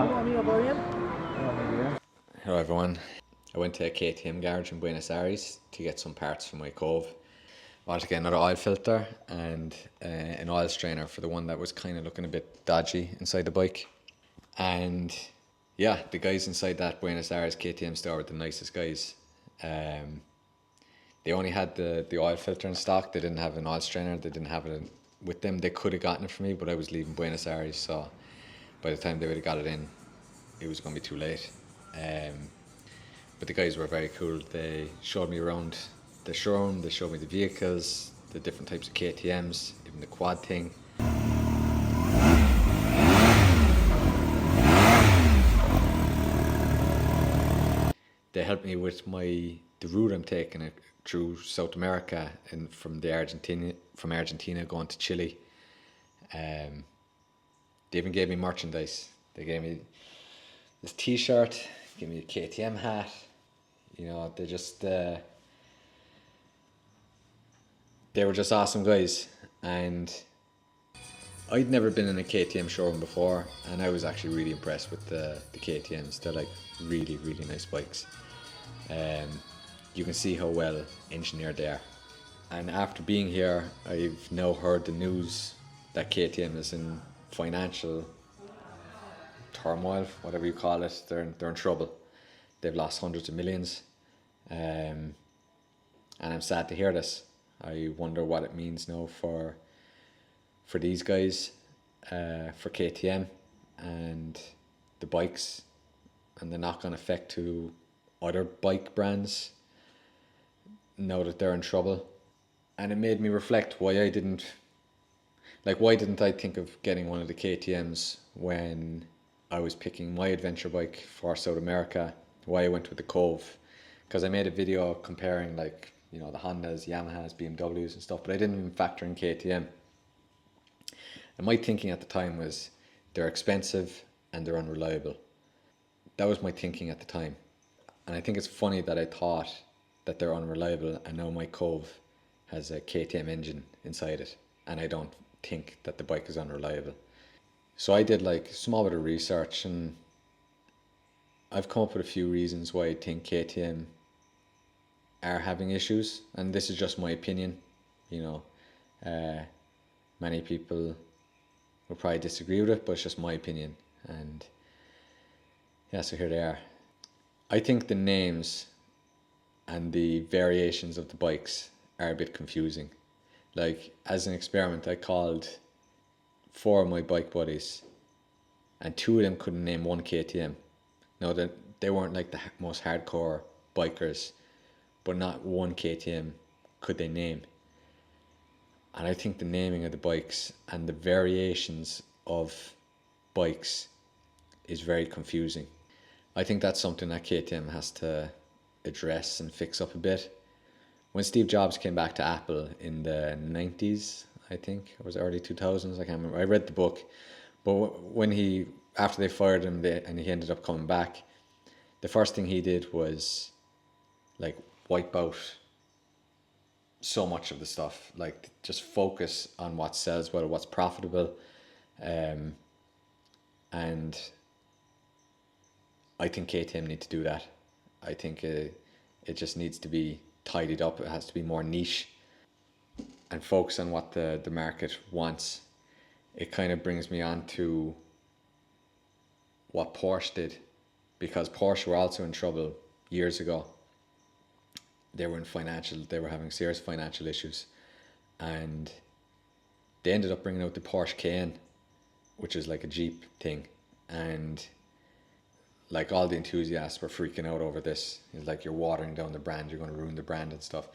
Hello everyone. I went to a KTM garage in Buenos Aires to get some parts for my Kove. I wanted to get another oil filter and an oil strainer for the one that was kind of looking a bit dodgy inside the bike. And yeah, the guys inside that Buenos Aires KTM store were the nicest guys. They only had the oil filter in stock. They didn't have an oil strainer. They didn't have it with them. They could have gotten it for me, but I was leaving Buenos Aires, so by the time they would have got it in, it was going to be too late. But the guys were very cool. They showed me around the showroom. They showed me the vehicles, the different types of KTMs, even the quad thing. They helped me with the route I'm taking it through South America and from Argentina going to Chile. They even gave me merchandise. They gave me this T-shirt, gave me a KTM hat. You know, they were just awesome guys. And I'd never been in a KTM showroom before, and I was actually really impressed with the KTMs. They're like really, really nice bikes. You can see how well engineered they are. And after being here, I've now heard the news that KTM is in financial turmoil, whatever you call it. They're in trouble. They've lost hundreds of millions. And I'm sad to hear this. I wonder what it means now for these guys, for KTM and the bikes, and the knock-on effect to other bike brands now that they're in trouble. And it made me reflect why didn't I think of getting one of the KTMs when I was picking my adventure bike for South America, why I went with the Kove. Because I made a video comparing, like, you know, the Hondas, Yamahas, BMWs and stuff, but I didn't even factor in KTM. And my thinking at the time was they're expensive and they're unreliable. That was my thinking at the time. And I think it's funny that I thought that they're unreliable, and now my Kove has a KTM engine inside it, and I don't think that the bike is unreliable. So I did like a small bit of research, and I've come up with a few reasons why I think KTM are having issues, and this is just my opinion. You know, many people will probably disagree with it, but it's just my opinion. And yeah, so here they are. I think the names and the variations of the bikes are a bit confusing. Like, as an experiment, I called 4 of my bike buddies, and 2 of them couldn't name one KTM. Now, that they weren't like the most hardcore bikers, but not one KTM could they name. And I think the naming of the bikes and the variations of bikes is very confusing. I think that's something that KTM has to address and fix up a bit. When Steve Jobs came back to Apple in the 90s, I think, or was it early 2000s, I can't remember. I read the book, but after they fired him and he ended up coming back, the first thing he did was like wipe out so much of the stuff, like just focus on what sells well, what's profitable. And I think KTM need to do that. I think it just needs to be tidied up. It has to be more niche and focus on what the market wants. It kind of brings me on to what Porsche did, because Porsche were also in trouble years ago. They were having serious financial issues, and they ended up bringing out the Porsche Cayenne, which is like a Jeep thing, and like all the enthusiasts were freaking out over this. It's like, you're watering down the brand, you're going to ruin the brand and stuff.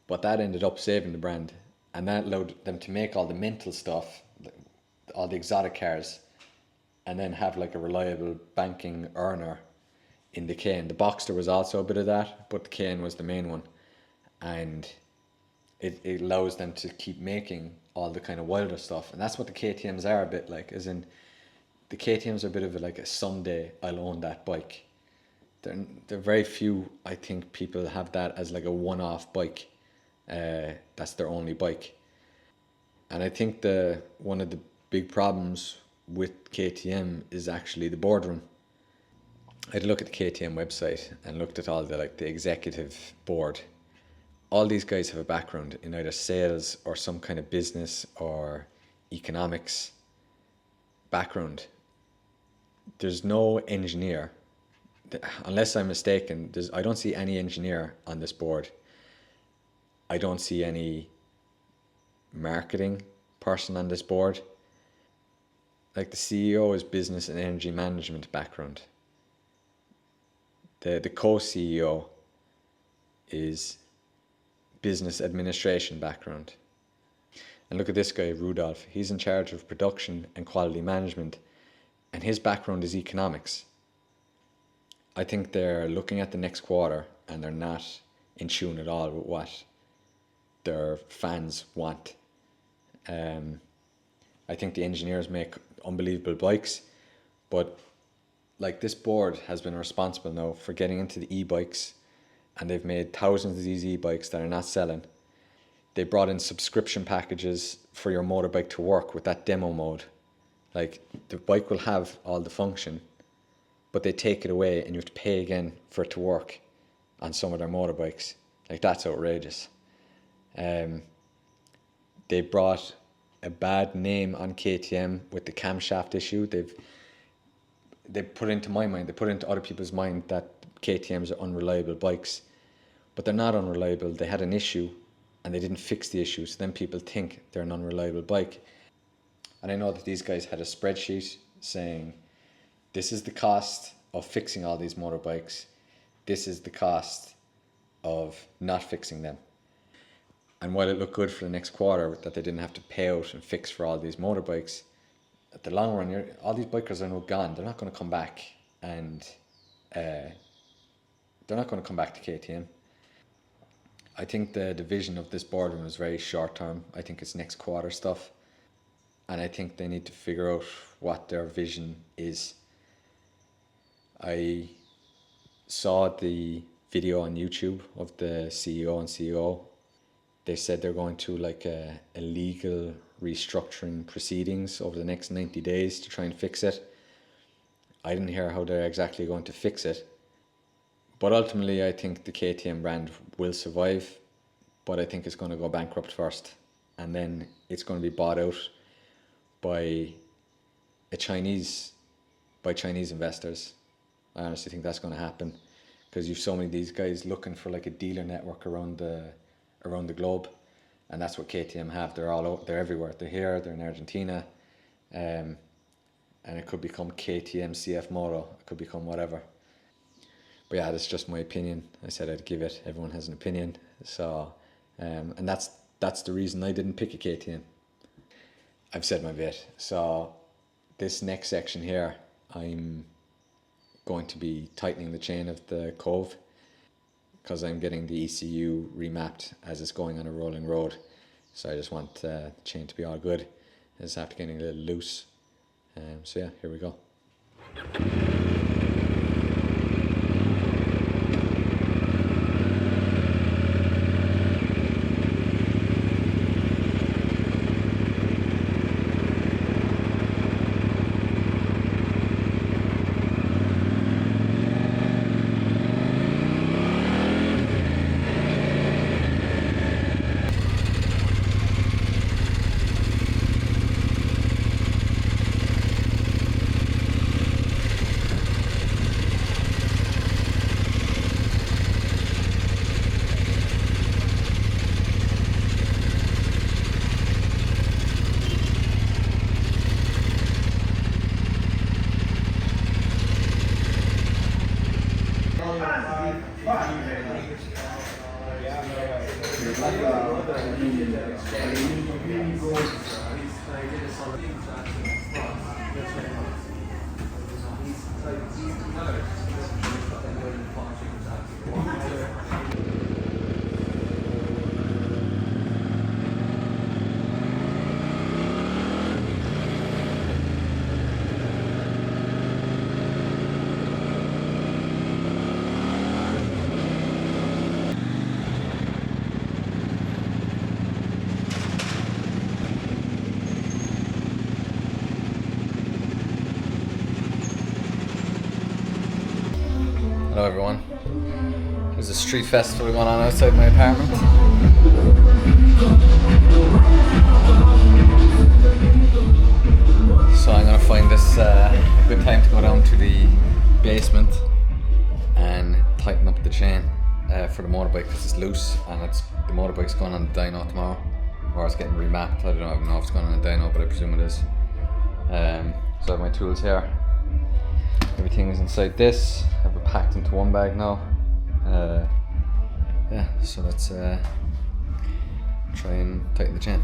But that ended up saving the brand, and that allowed them to make all the mental stuff, all the exotic cars, and then have like a reliable banking earner in the Cayenne. The Boxster was also a bit of that, but the Cayenne was the main one. And it allows them to keep making all the kind of wilder stuff. And that's what the KTMs are a bit like, as in, the KTMs are a bit of like a someday I'll own that bike. They're very few, I think, people have that as like a one-off bike. That's their only bike. And I think one of the big problems with KTM is actually the Boardroom. I had a look at the KTM website and looked at all the executive board. All these guys have a background in either sales or some kind of business or economics background. There's no engineer, unless I'm mistaken. I don't see any engineer on this board. I don't see any marketing person on this board. Like, the CEO is business and energy management background. The co-CEO is business administration background. And look at this guy, Rudolph. He's in charge of production and quality management, and his background is economics. I think they're looking at the next quarter and they're not in tune at all with what their fans want. I think the engineers make unbelievable bikes, but like, this board has been responsible now for getting into the e-bikes, and they've made thousands of these e-bikes that are not selling. They brought in subscription packages for your motorbike to work with that demo mode. Like, the bike will have all the function, but they take it away and you have to pay again for it to work on some of their motorbikes. Like, that's outrageous. They brought a bad name on KTM with the camshaft issue. They put into my mind, they put into other people's mind that KTMs are unreliable bikes, but they're not unreliable. They had an issue and they didn't fix the issue, so then people think they're an unreliable bike. And I know that these guys had a spreadsheet saying, this is the cost of fixing all these motorbikes, this is the cost of not fixing them. And while it looked good for the next quarter that they didn't have to pay out and fix for all these motorbikes, at the long run, all these bikers are now gone. They're not going to come back, and they're not going to come back to KTM. I think the vision of this Boardroom is very short term. I think it's next quarter stuff, and I think they need to figure out what their vision is. I saw the video on YouTube of the CEO and CEO. They said they're going to a legal restructuring proceedings over the next 90 days to try and fix it. I didn't hear how they're exactly going to fix it. But ultimately, I think the KTM brand will survive, but I think it's going to go bankrupt first. And then it's going to be bought out by Chinese investors. I honestly think that's going to happen, because you've so many of these guys looking for like a dealer network around the globe, and that's what KTM have. They're all out, they're everywhere. They're here, they're in Argentina, and it could become KTM CF Moto. It could become whatever. But yeah, that's just my opinion. I said I'd give it. Everyone has an opinion, so and that's the reason I didn't pick a KTM. I've said my bit. So this next section here, I'm going to be tightening the chain of the Kove, because I'm getting the ECU remapped as it's going on a rolling road. So I just want the chain to be all good. It's after getting a little loose. So yeah, here we go. Hello everyone. There's a street festival going on outside my apartment. So I'm gonna find this a good time to go down to the basement and tighten up the chain for the motorbike because it's loose and the motorbike's going on the dyno tomorrow, or it's getting remapped. I don't know if it's going on the dyno, but I presume it is. So I have my tools here. Everything is inside this. I have it packed into one bag now. Yeah, so let's try and tighten the chain.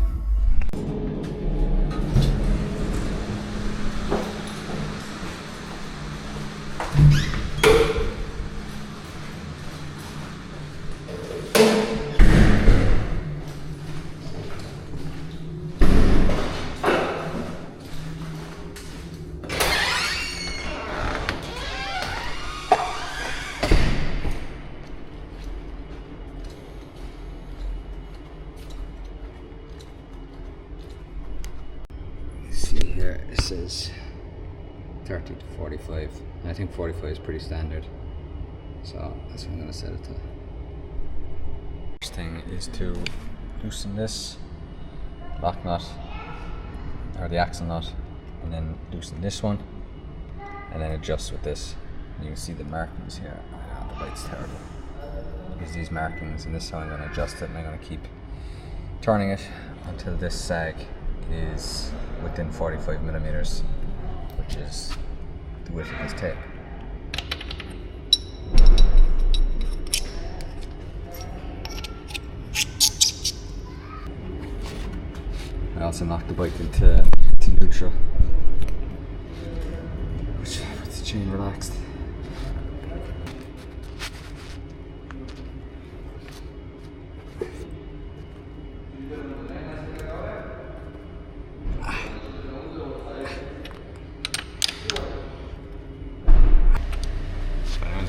See here, it says 30 to 45. I think 45 is pretty standard, so that's what I'm going to set it to. First thing is to loosen this lock nut, or the axle nut, and then loosen this one, and then adjust with this. And you can see the markings here. Oh, the light's terrible. There's these markings, and this is how I'm going to adjust it, and I'm going to keep turning it until this sag is within 45 millimeters, which is the width of this tape. I also knocked the bike into neutral, which puts the chain relaxed.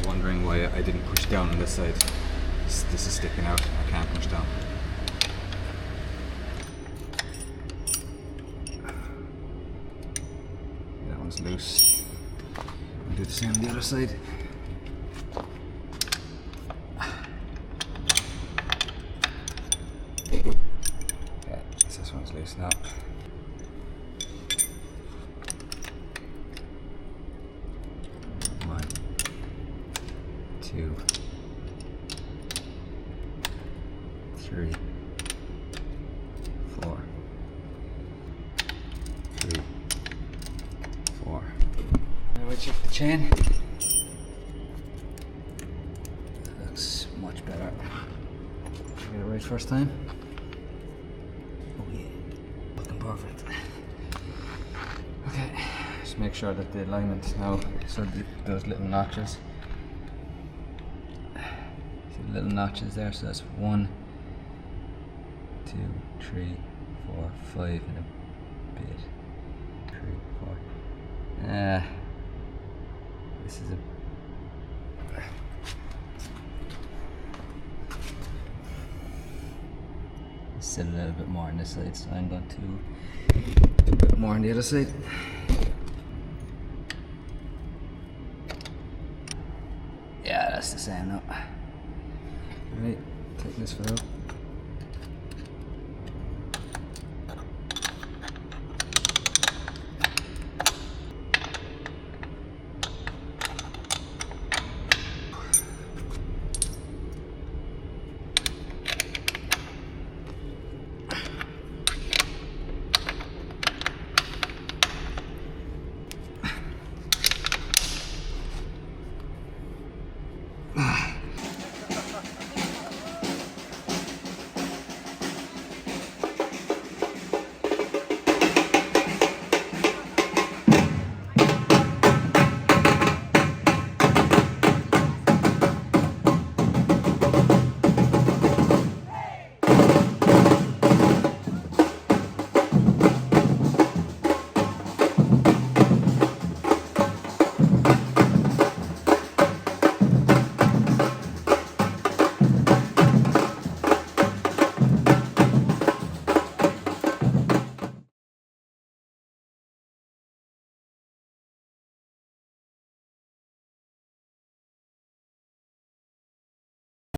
Wondering why I didn't push down on this side. This is sticking out. I can't push down. That one's loose. I'll do the same on the other side. Okay, so this one's loose now. Two, three, four, three, four. Now we check the chain. That looks much better. Get it right first time. Oh yeah, looking perfect. Okay, just make sure that the alignment now, so those little notches. Little notches there, so that's 1, 2, 3, 4, 5 and a bit. 3, 4. This is still a little bit more on this side, so I'm going to do a bit more on the other side. Yeah, that's the same now. Right, tighten this one up.